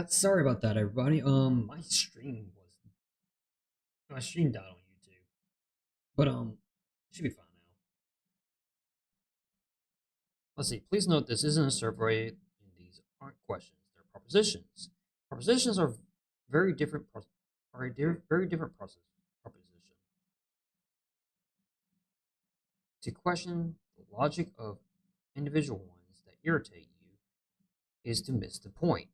Sorry about that, everybody. My stream died on YouTube, but it should be fine now. Let's see. Please note this isn't a survey, and these aren't questions. They're propositions. Propositions are very different. Very different process. Proposition. To question the logic of individual ones that irritate you is to miss the point.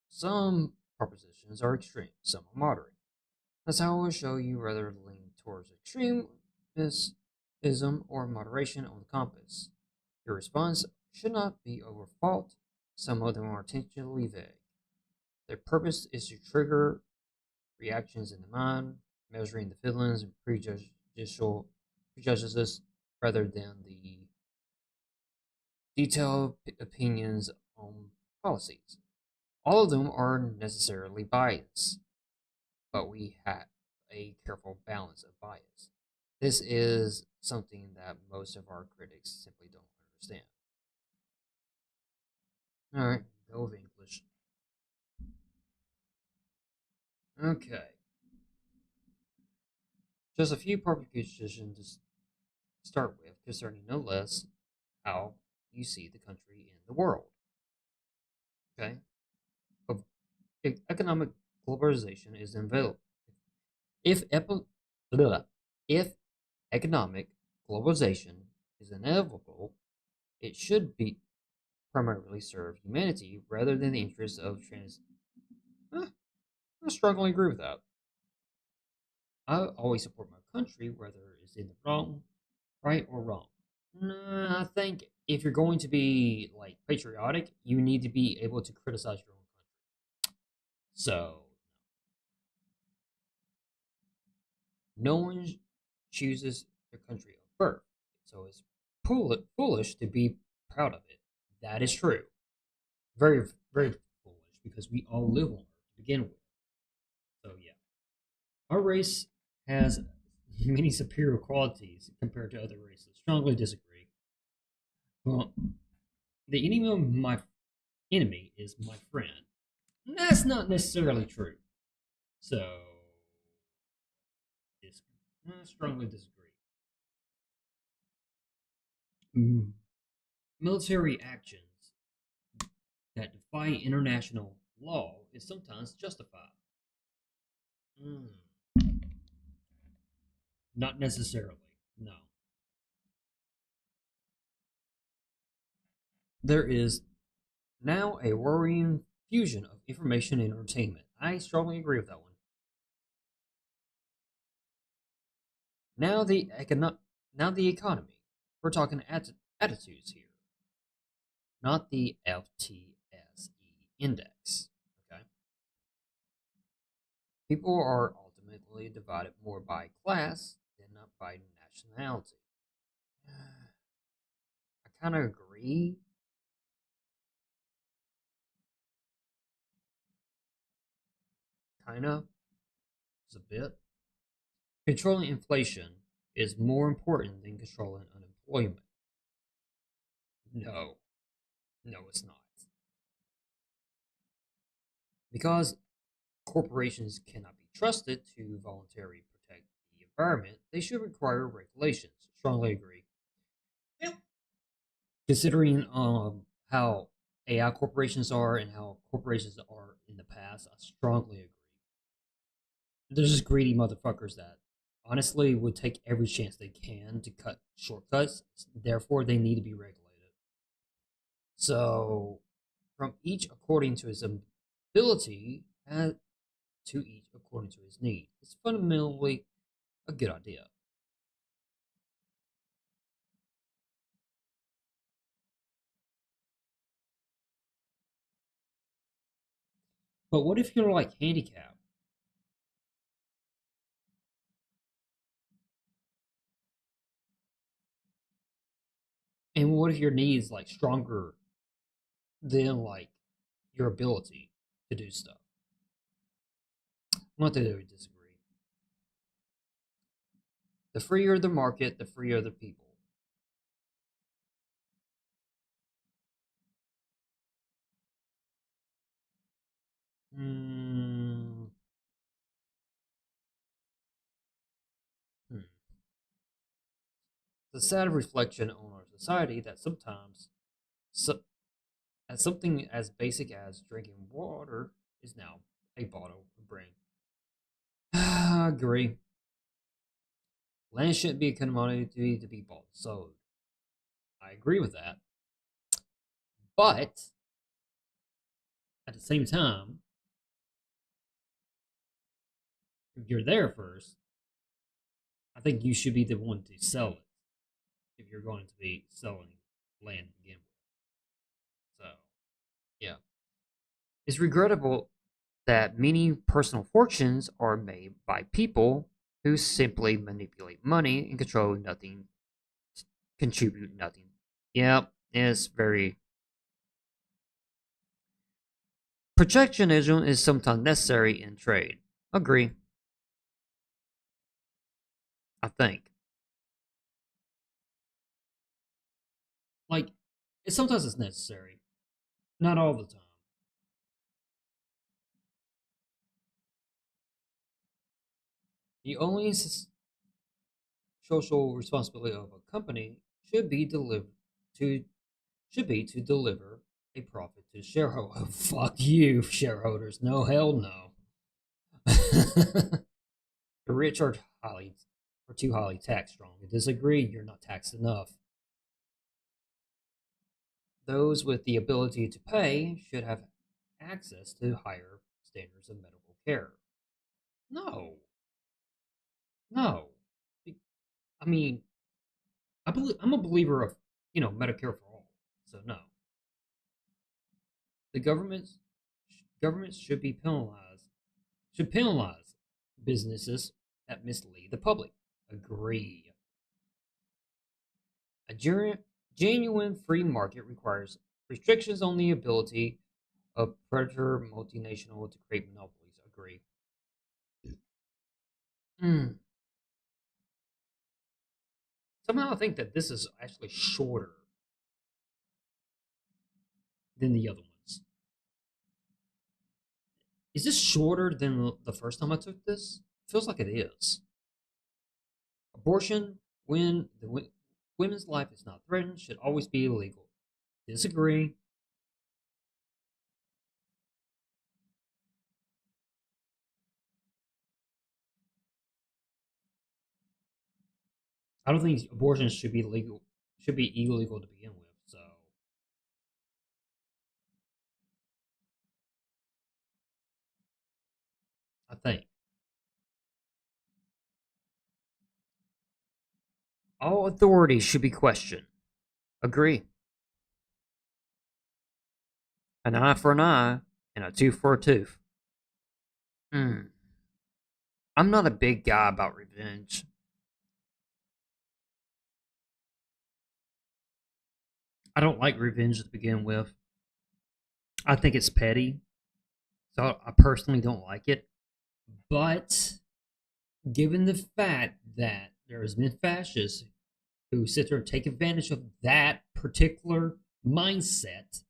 Some propositions are extreme. Some are moderate. That's how I will show you rather lean towards extremism or moderation on the compass. Your response should not be overthought. Some of them are intentionally vague. Their purpose is to trigger reactions in the mind, measuring the feelings and prejudices rather than the detailed opinions on policies. All of them are necessarily biased, but we have a careful balance of bias. This is something that most of our critics simply don't understand. All right, go with English. Okay, just a few propositions to start with concerning no less how you see the country in the world. Okay, of economic globalization is inevitable. If if economic globalization is inevitable, it should be primarily serve humanity rather than the interests of trans. Eh, I strongly agree with that. I always support my country, whether it's in the wrong, right or wrong. Nah, I think if you're going to be like patriotic, you need to be able to criticize your own country. So no one chooses their country of birth. So it's foolish to be proud of it. That is true. Very, very foolish because we all live on Earth to begin with. So yeah, our race has many superior qualities compared to other races. Strongly disagree. Well, the enemy is my friend. That's not necessarily true. So, strongly disagree. Mm. Military actions that defy international law is sometimes justified. Mm. Not necessarily. No. There is now a worrying fusion of information and entertainment. I strongly agree with that one. Now now the economy. We're talking attitudes here, not the FTSE index. Okay, people are ultimately divided more by class than not by nationality. I kind of agree. Kind of, just a bit. Controlling inflation is more important than controlling unemployment. No, no, it's not. Because corporations cannot be trusted to voluntarily protect the environment, they should require regulations. Strongly agree. Yep. Considering how AI corporations are and how corporations are in the past, I strongly agree. There's just greedy motherfuckers that honestly would take every chance they can to cut shortcuts. Therefore, they need to be regulated. So, from each according to his ability, to each according to his need. It's fundamentally a good idea. But what if you're like handicapped? And what if your needs like stronger than like your ability to do stuff? Not that I would disagree. The freer the market, the freer the people. Mm, hmm. It's a sad reflection on our society that sometimes so, as something as basic as drinking water is now a bottle of brain. I agree. Land shouldn't be a commodity to be bought and sold. I agree with that. But at the same time, if you're there first, I think you should be the one to sell it if you're going to be selling land to begin with. So, yeah. It's regrettable that many personal fortunes are made by people who simply manipulate money and control nothing, contribute nothing. Yep, it's very. Protectionism is sometimes necessary in trade. Agree, I think. Like, sometimes it's necessary, not all the time. The only social responsibility of a company should be delivered to should be to deliver a profit to shareholders. Oh, fuck you, shareholders. No, hell no. The rich are too highly taxed. Strong. I disagree. You're not taxed enough. Those with the ability to pay should have access to higher standards of medical care. No, no. I mean, I'm a believer of Medicare for all. So no, the governments should penalize businesses that mislead the public. Agree. A genuine free market requires restrictions on the ability of predator multinational to create monopolies. Agree. Hmm. Somehow I think that this is actually shorter than the other ones. Is this shorter than the first time I took this? Feels like it is. Abortion, when the women's life is not threatened, should always be illegal. Disagree. I don't think abortion should be legal. Should be illegal to begin with. So I think all authority should be questioned. Agree. An eye for an eye and a tooth for a tooth. Hmm. I'm not a big guy about revenge. I don't like revenge to begin with. I think it's petty, so I personally don't like it. But given the fact that there has been fascists who sit there and take advantage of that particular mindset,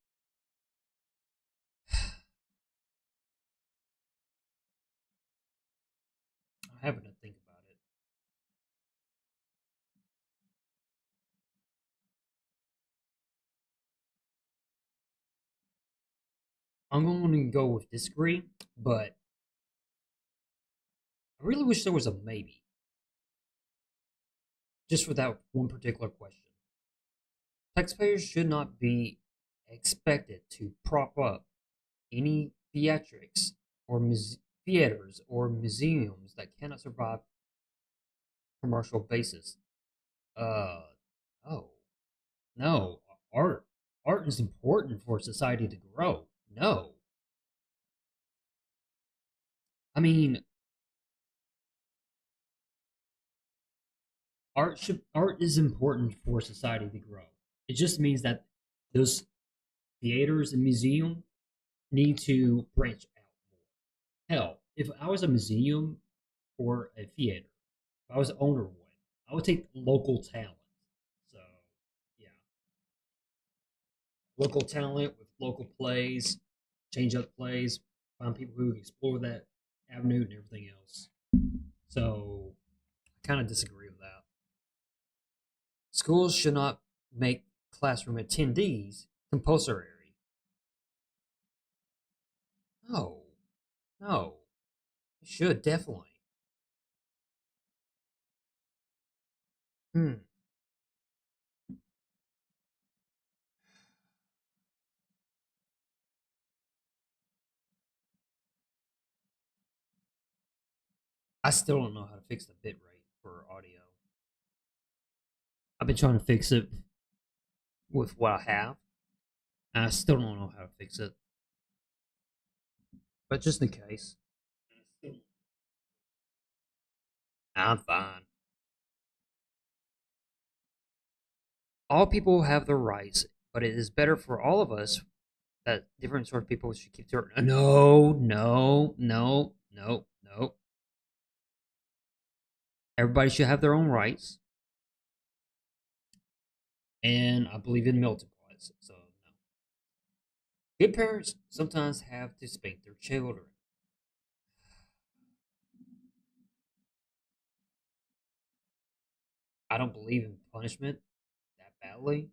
I'm having to think about it. I'm going to go with disagree, but I really wish there was a maybe just for that one particular question. Taxpayers should not be expected to prop up any theaters or museums that cannot survive commercial basis. Uh, no, no. Art, art is important for society to grow. No, I mean, art is important for society to grow. It just means that those theaters and museum need to branch out more. Hell, if I was a museum or a theater, if I was the owner of one, I would take local talent. So, yeah, local talent with local plays, change up plays. find people who explore that avenue and everything else. So I kind of disagree with that. Schools should not make classroom attendees compulsory. No, no, it should definitely. Hmm. I still don't know how to fix the bit rate for audio. I've been trying to fix it with what I have, and I still don't know how to fix it. But just in case, I'm fine. All people have their rights, but it is better for all of us that different sort of people should keep their. No, no, no, no, no. Everybody should have their own rights, and I believe in melting pots. So, no. Good parents sometimes have to spank their children. I don't believe in punishment that badly.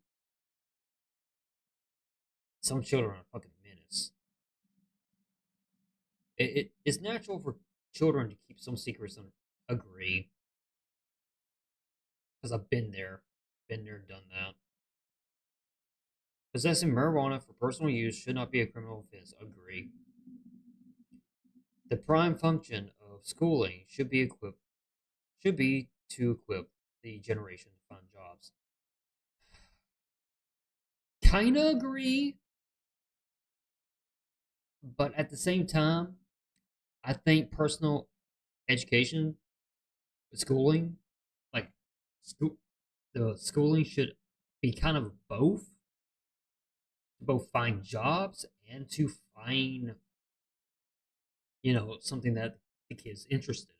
Some children are fucking menace. It's natural for children to keep some secrets. Agree, because I've been there, done that. Possessing marijuana for personal use should not be a criminal offense. Agree. The prime function of schooling should be to equip the generation to find jobs. Kinda agree, but at the same time, I think personal education, schooling, like school, the schooling should be kind of both, to both find jobs and to find, something that the kid's interested in.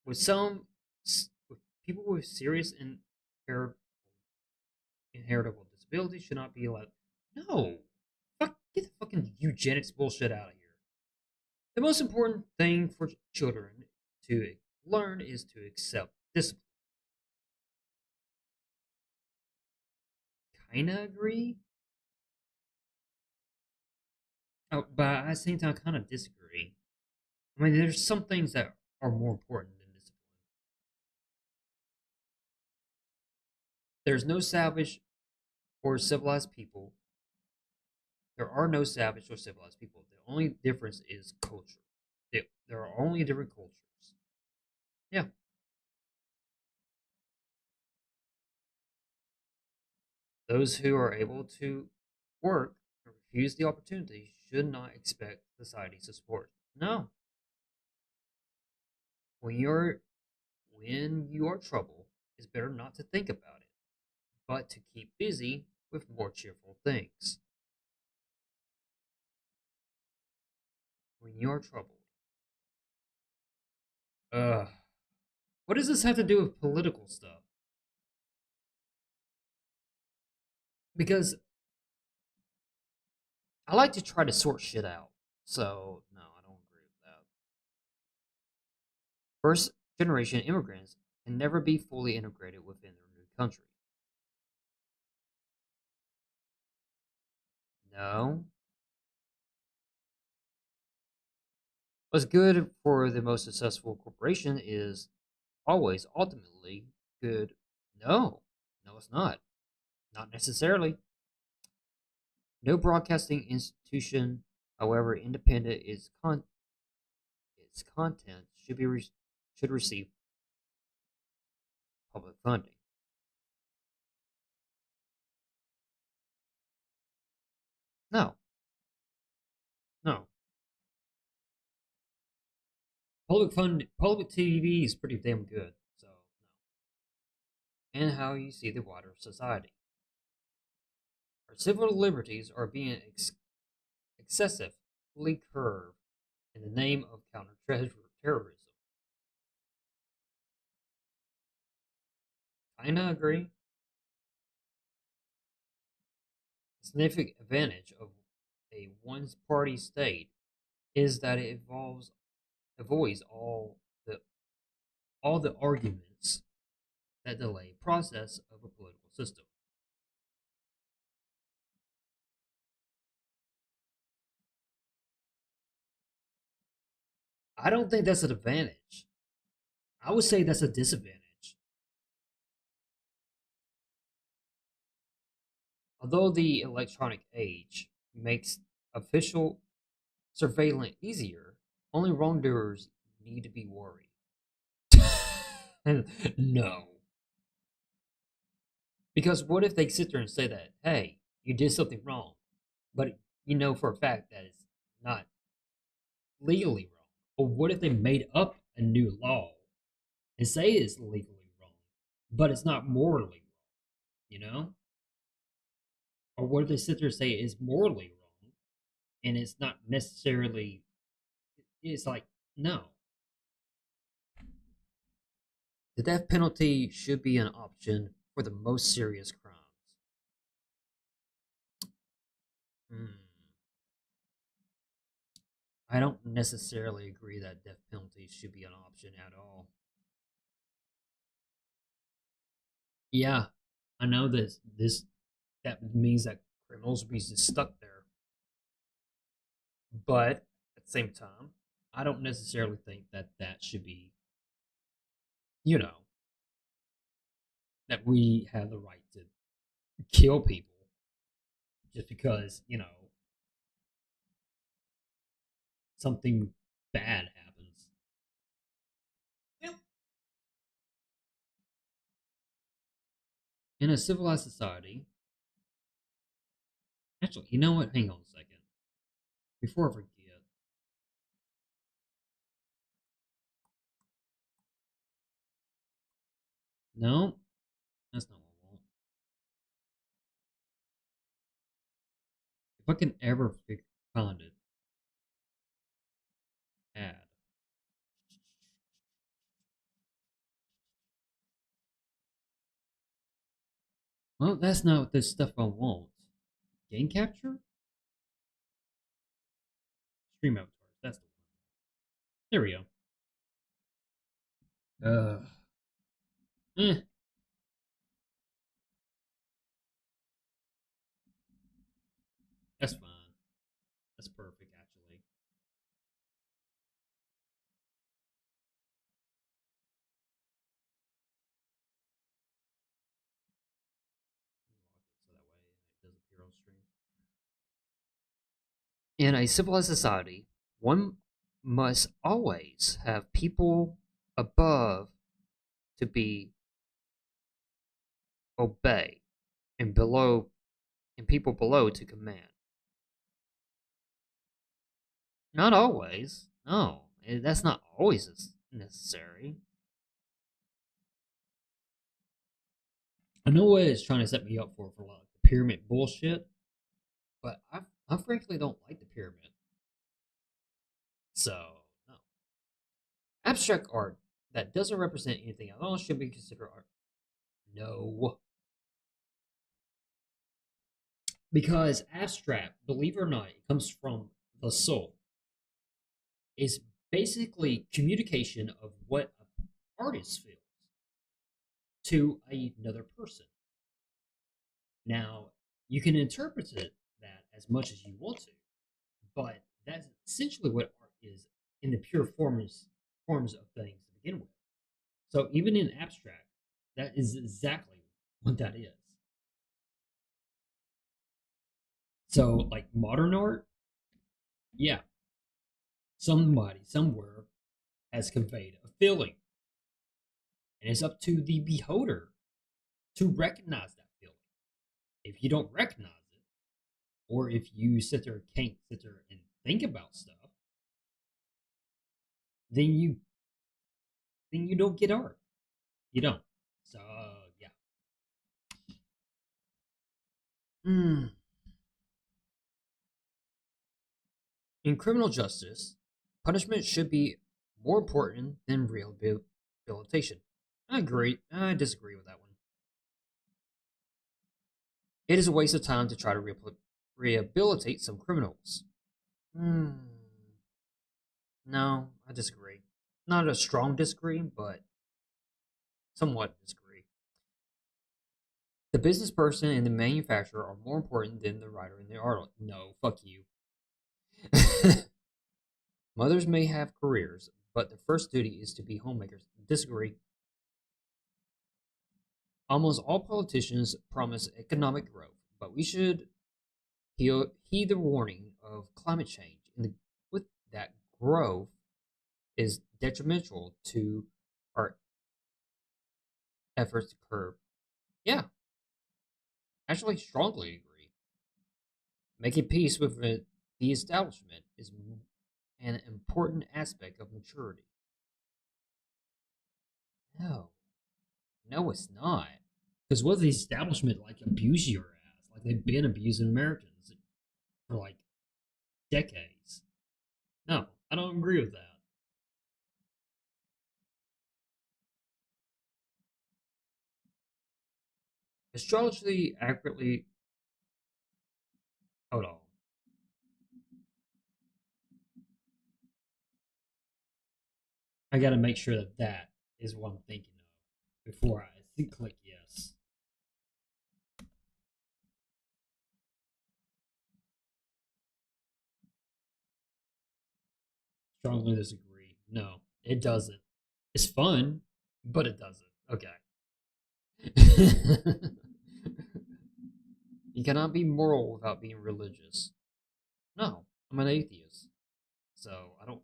With with people with serious and inheritable disabilities should not be allowed. No, get the fucking eugenics bullshit out of here. The most important thing for children to learn is to accept discipline. Kinda agree, but at the same time, kind of disagree. I mean, there's some things that are more important than discipline. There's no savage or civilized people. There are no savage or civilized people. The only difference is culture. There are only different cultures. Yeah, those who are able to work and refuse the opportunity should not expect society's support. No, when you are trouble, it's better not to think about it, but to keep busy with more cheerful things. When you are troubled, ugh, what does this have to do with political stuff? Because I like to try to sort shit out. So no, I don't agree with that. First generation immigrants can never be fully integrated within their new country. No, what's good for the most successful corporation is always ultimately good. No, no, it's not. Not necessarily. No broadcasting institution, however independent its content, should receive public funding. No, no. Public TV is pretty damn good. So no. And how you see the wider society. Our civil liberties are being excessively curbed in the name of counterterrorism. Kinda agree. significant advantage of a one-party state is that it avoids the all the arguments that delay process of a political system. I don't think that's an advantage. I would say that's a disadvantage. Although the electronic age makes official surveillance easier, only wrongdoers need to be worried. No. Because what if they sit there and say that, hey, you did something wrong, but you know for a fact that it's not legally wrong? Or what if they made up a new law and say it's legally wrong, but it's not morally wrong, you know? Or what if they sit there and say it's morally wrong and it's not necessarily, it's like, no. The death penalty should be an option for the most serious crimes. Hmm. I don't necessarily agree that death penalty should be an option at all. Yeah, I know that means that criminals will be just stuck there. But at the same time, I don't necessarily think that that should be, you know, that we have the right to kill people just because, something bad happens. Yep. In a civilized society, actually, you know what? Hang on a second. Before I forget, no, that's not what I want. If I can ever find it, add. Well, that's not the stuff I want. Game capture? Stream avatars. That's the one. There we go. Eh, that's fine. That's perfect, actually. So that way it does appear on stream. In a civilized society, one must always have people above to be obey and below and people below to command. Not always. No, that's not always necessary. I know what it's trying to set me up for a lot of the pyramid bullshit, but I frankly don't like the pyramid. So no, abstract art that doesn't represent anything at all should be considered art. No, because abstract, believe it or not, it comes from the soul. It's basically communication of what an artist feels to another person. Now, you can interpret it that as much as you want to, but that's essentially what art is in the pure forms of things to begin with. So even in abstract, that is exactly what that is. So like modern art, yeah, somebody somewhere has conveyed a feeling, and it's up to the beholder to recognize that feeling. If you don't recognize it, or if you can't sit there and think about stuff, then you don't get art. You don't. So yeah. Mm. In criminal justice, punishment should be more important than rehabilitation. I agree. I disagree with that one. It is a waste of time to try to rehabilitate some criminals. Hmm. No, I disagree. Not a strong disagree, but somewhat disagree. The business person and the manufacturer are more important than the writer and the artist. No, fuck you. Mothers may have careers, but their first duty is to be homemakers. Disagree. Almost all politicians promise economic growth, but we should heed the warning of climate change. With that growth is detrimental to our efforts to curb. Yeah, actually, strongly agree. Making peace with the establishment is an important aspect of maturity. No, no, it's not. Because what if the establishment like abuse your ass? Like they've been abusing Americans for like decades. No, I don't agree with that. Astrology accurately. Hold on. I got to make sure that that is what I'm thinking of before I click yes. Strongly disagree. No, it doesn't. It's fun, but it doesn't. Okay. You cannot be moral without being religious. No, I'm an atheist, so I don't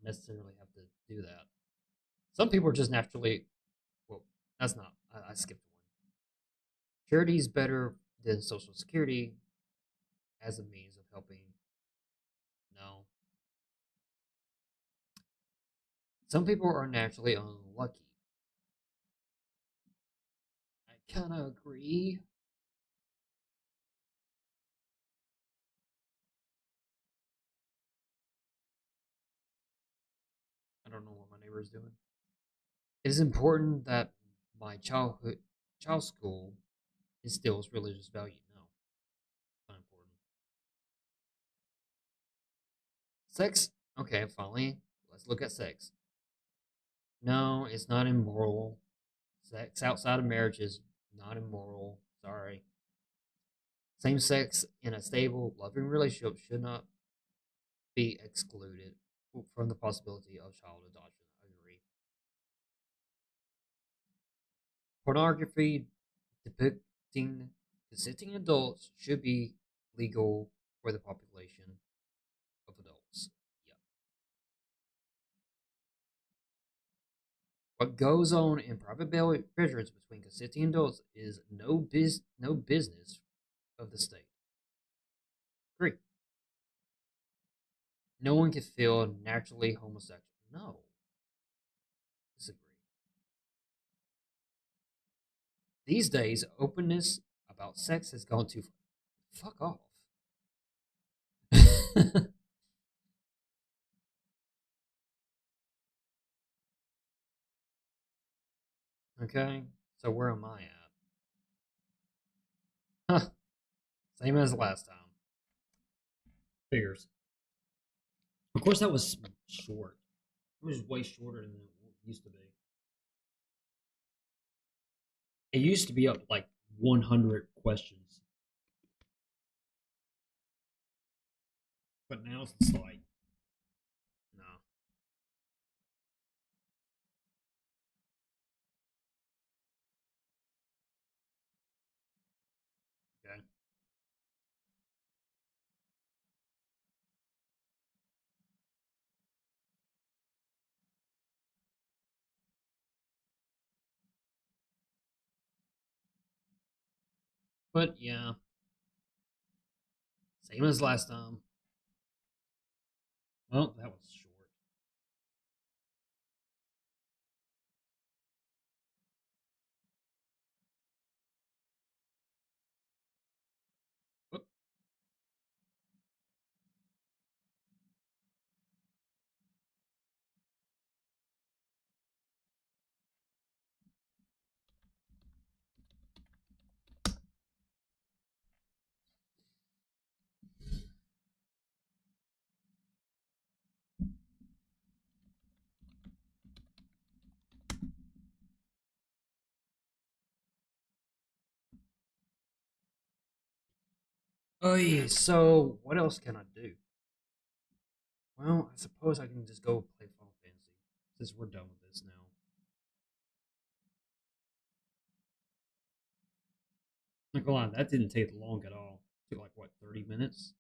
necessarily have to do that. Some people are just naturally. Well, that's not. I skipped one. Charity is better than Social Security as a means of helping. No, some people are naturally unlucky. I kind of agree. I don't know what my neighbor is doing. It is important that my child's school instills religious value. No, not important. Sex? Okay, finally, let's look at sex. No, it's not immoral. Sex outside of marriage is not immoral. Sorry. Same sex in a stable, loving relationship should not be excluded from the possibility of child adoption. I agree. Pornography depicting consenting adults should be legal for the population of adults. Yep. What goes on in private bedrooms between consenting adults is no business of the state. Agree. No one can feel naturally homosexual. No, disagree. These days, openness about sex has gone too far. Fuck off. Okay, so where am I at? Huh, same as last time. Figures. Of course, that was short. It was way shorter than it used to be. It used to be up like 100 questions, but now it's like, no. Okay. But yeah, same as last time. Well, that was short. But, Oh yeah. So what else can I do? Well, I suppose I can just go play Final Fantasy since we're done with this now. Not gonna lie, that didn't take long at all. It took like what, 30 minutes?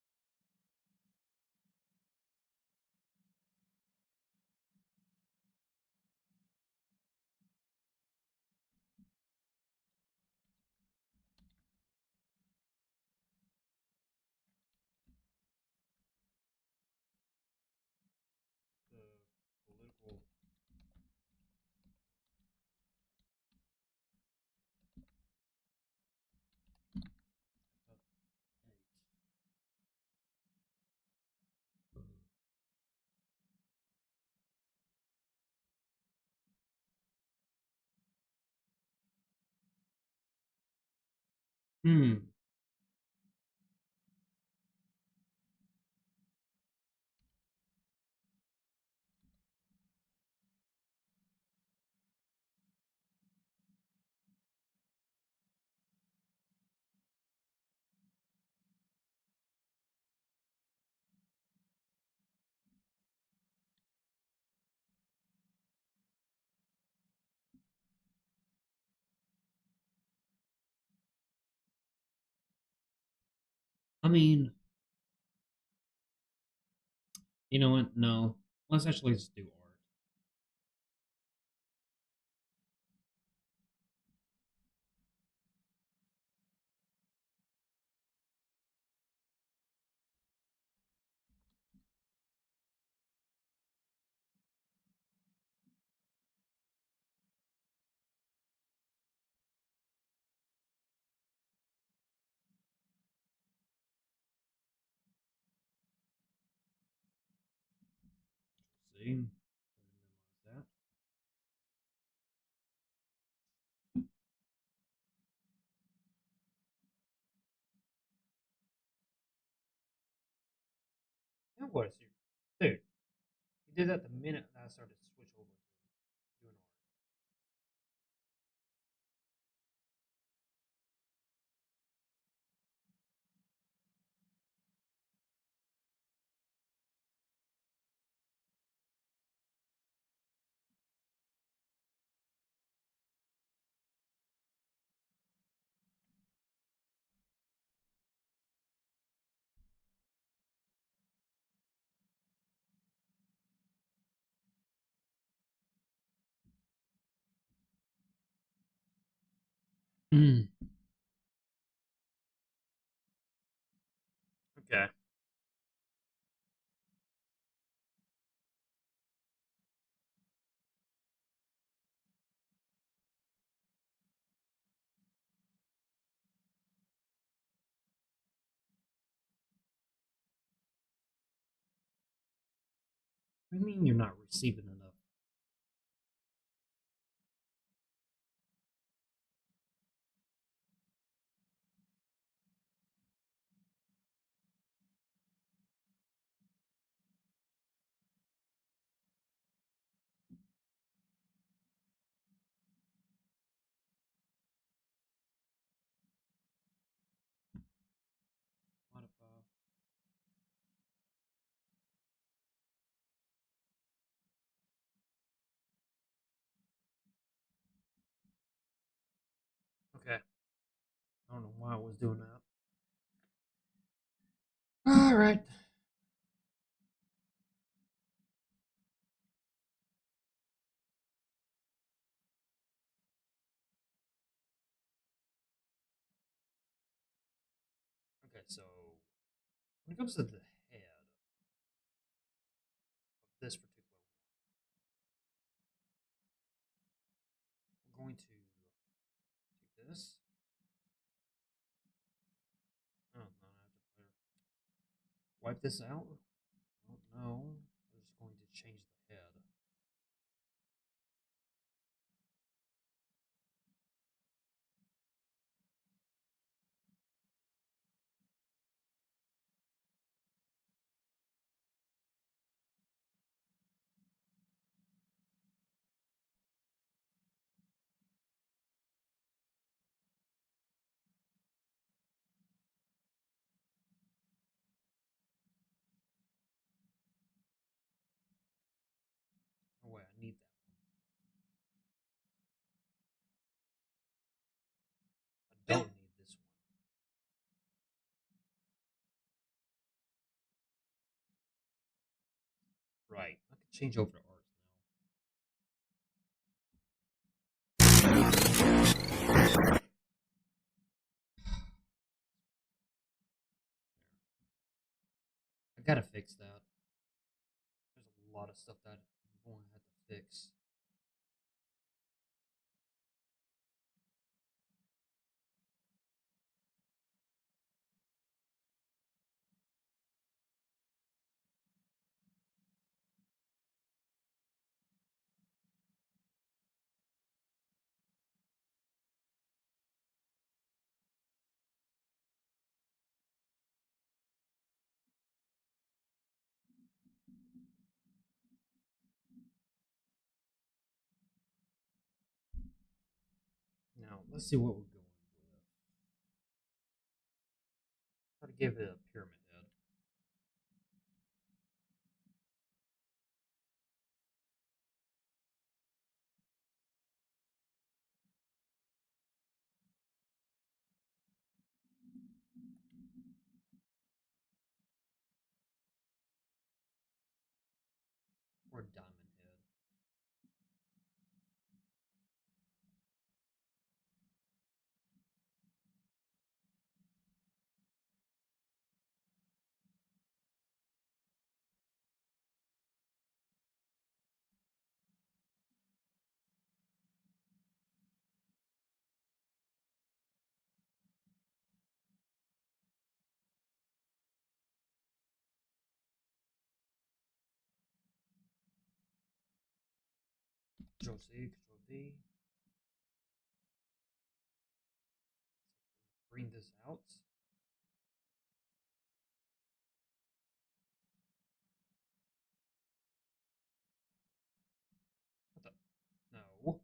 The political. Hmm. I mean, you know what? No. Let's actually just do art. See? Minimize that. That was you. Dude, you did that the minute that I started to switch over to doing art. Mm. Okay. What do you mean you're not receiving enough? Modify. Okay. I don't know why I was doing that. All right. Okay, so when it comes to the head of this particular one, we're going to do this. Oh, no, I have to clear. Wipe this out. Oh, no. We're just going to change the head. change over to ours now. I gotta fix that. There's a lot of stuff that I'm going to have to fix. Now, let's see what we're going with. Try to give it a pyramid head. Or a diamond head. Control C, Control V. Bring this out. What the? No.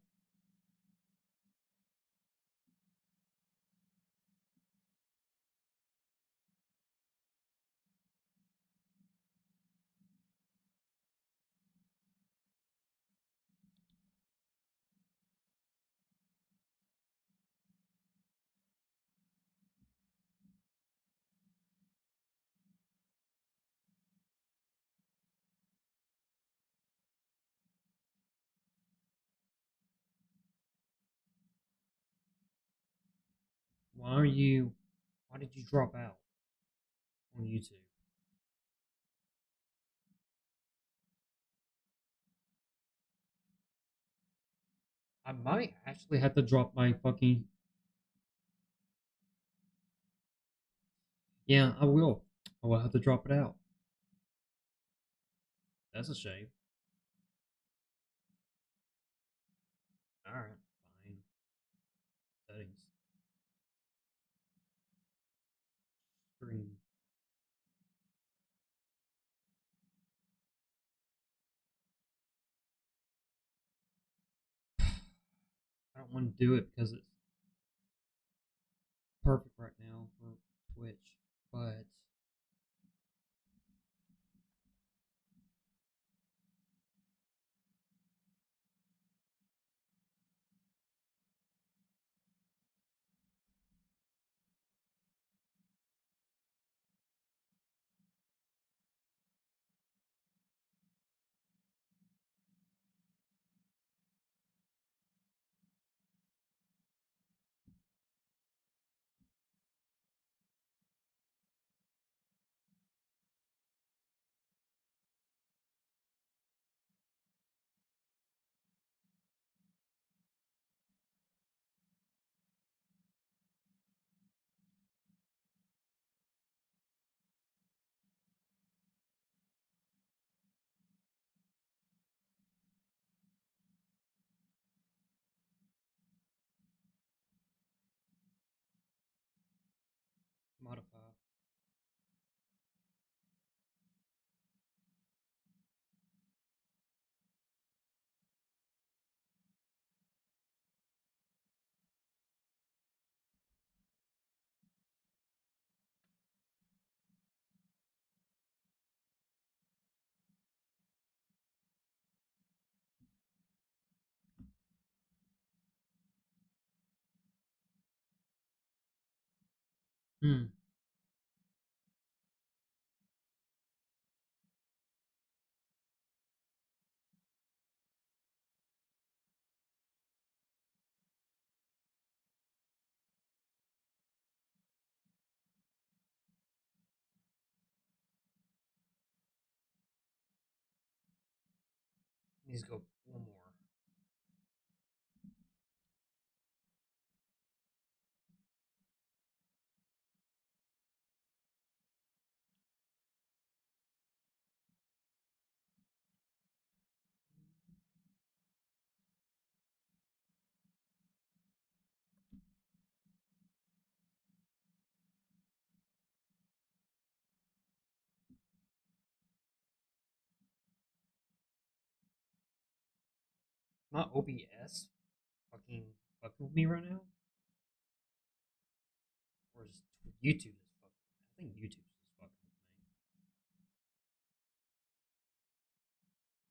Why are you? Why did you drop out on YouTube? I might actually have to drop my fucking. Yeah, I will. I will have to drop it out. That's a shame. Alright, fine. Settings. Stream. I don't want to do it because it's perfect right now for Twitch, but modify. Hmm. Let's go one more. Not OBS fucking fucking with me right now, or is YouTube is fucking? I think YouTube's